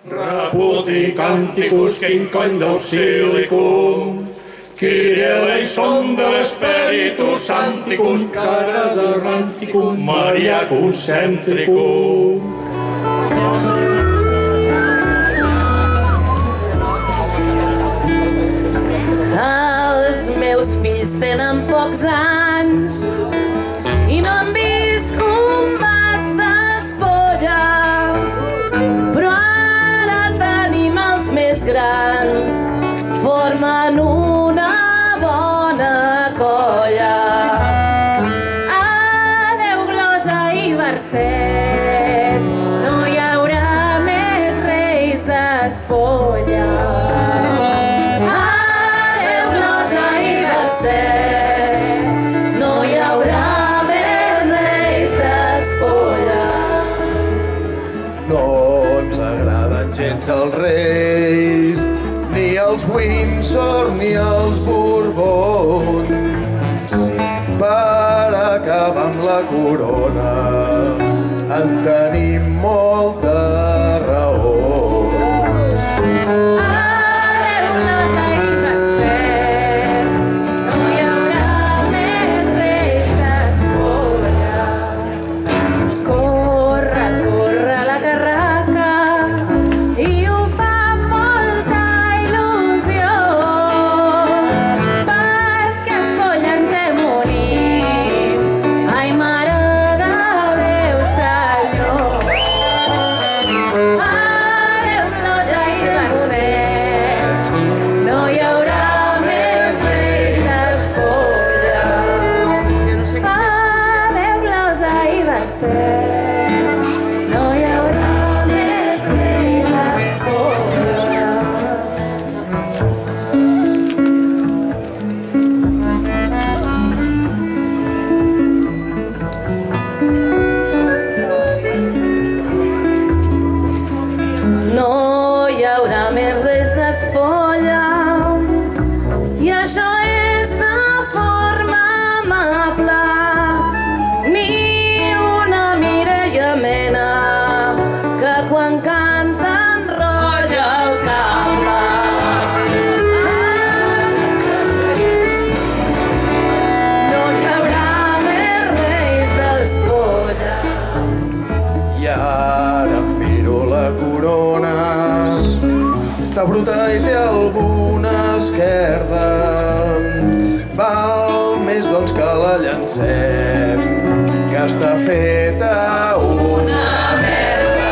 Repudi canticus quincon dausilicum, Kyrie eleison del Spiritus Sancticus, cara de ranticum, Maria concentricum. Els meus fills tenen pocs anys i no han vist combats d'espolla, però ara tenim els més grans, formen una bona colla. Adéu, Glosa i Barcet, no hi haurà més reis d'espolla. No hi haurà més reis d'espolla. No ens agraden gens els reis, ni els Windsor ni els Borbons. Per acabar amb la corona en tenim molta raó. Bruta i té alguna esquerda, val més doncs que la llancem, que està feta una merda.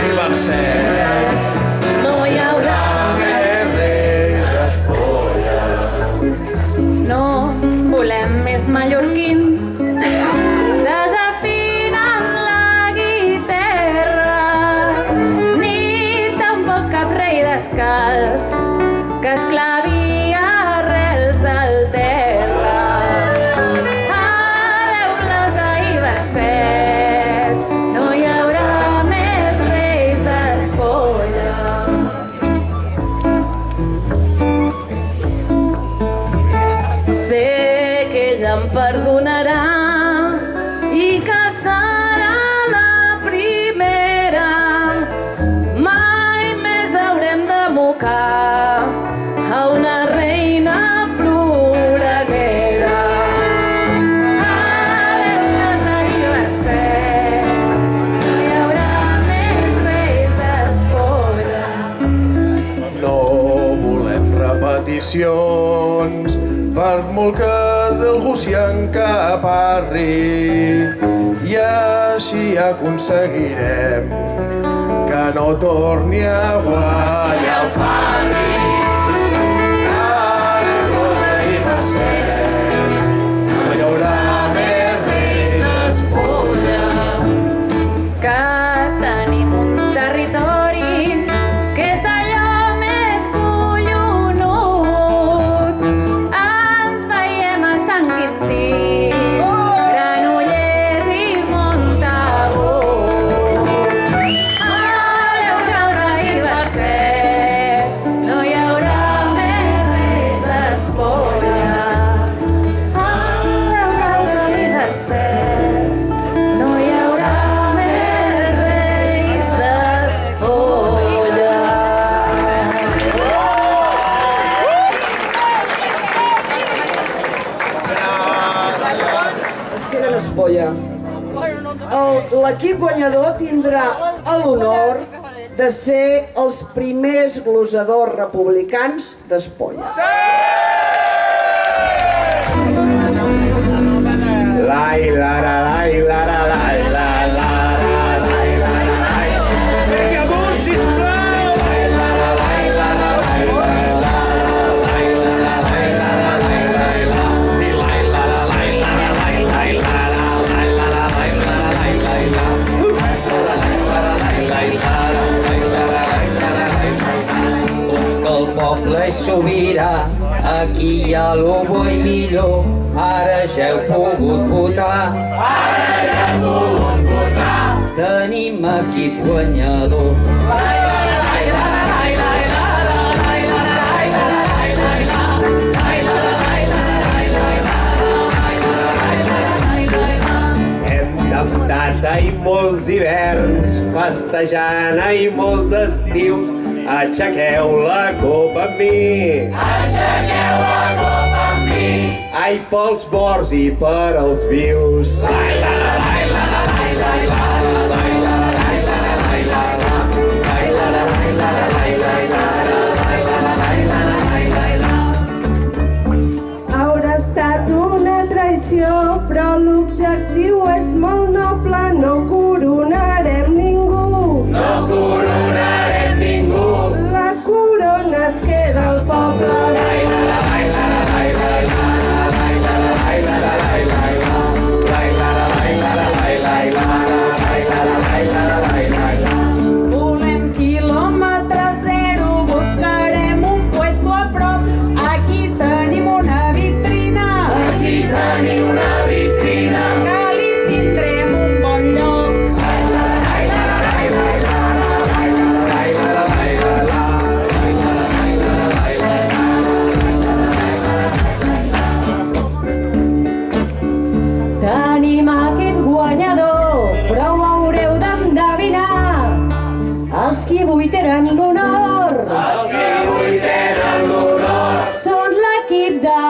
I Barcet, no hi haurà més reis d'espolla. No volem més mallorquins desafinant la guitarra, cap rei descalç que esclavi arrels del terra. Adéu, Glosa i Barcet, no hi haurà més reis d'espolla. Sé que ella em perdonarà i que serà la primera. A una reina ploraguera. Adéu, Glosa i Barcet, no hi haurà més reis d'espolla. No volem repeticions, per molt que d'algú s'hi encaparri, i així aconseguirem que no torni a guanyar el Farri. Adéu, Glosa i Barcet, no hi haurà més reis d'espolla. Que tenim un territori que és d'allò més collonut. Ens veiem a Sant Quintí, Granollers i Montagut. Adéu, Glosa i Barcet, no hi en Espolla. L'equip guanyador tindrà l'honor de ser els primers glosadors republicans d'Espolla. Lai, lara, lai, lara, lai, la, la, la, lai, la, lai. Vinga, amunt, sisplau! Lai, la, la, lai, la, la, lai, la, la, lai, la, la, lai, la, la, lai, lai, la. I lai, la, la, lai, la, la, lai, lai, la, la, lai, la, la, lai, la, la, lai, lai, la. Com que el poble és sobirà, aquí hi ha el bo i millor. Ara ja heu pogut votar. Tenim equip guanyador. Hem temptat i molts hiverns, festejant i molts estius. Aixequeu la copa amb mi. Aixequeu la copa amb mi. Ai, pels morts i per als vius. Lai, la, la, lai, la, la, lai, lai, la, la, lai, la, la, lai, la, la, lai, la, la, lai, la, la, lai, la, la, lai, lai, la, la, lai, la, la, lai, la, la, lai, lai, la. Haurà estat una traïció, però l'objectiu és molt noble, no coronarem ningú. No coronarem ningú. La corona es queda al poble. Lai, la, la, lai, la, la, lai, lai, la, la, lai, la, la, lai, la, la, lai, lai, la. Lai, la, la, lai, la, la, lai, lai, la, la, lai, la, la, lai, la, la, lai, lai, la. Volem quilòmetre zero, buscarem un puesto a prop. Aquí tenim una vitrina. Aquí tenim una vitrina. Que li tindrem un bon lloc. Lai, la, la, lai, la, la, lai, lai, la, la, lai, la, la, lai, la, la, lai, la, la. Lai, la, la, lai, la, la, lai, lai, la, Tenim equip guanyador, però ho haureu d'endevinar. Els qui avui tenen l'honor. Els que avui tenen l'honor. Són l'equip de...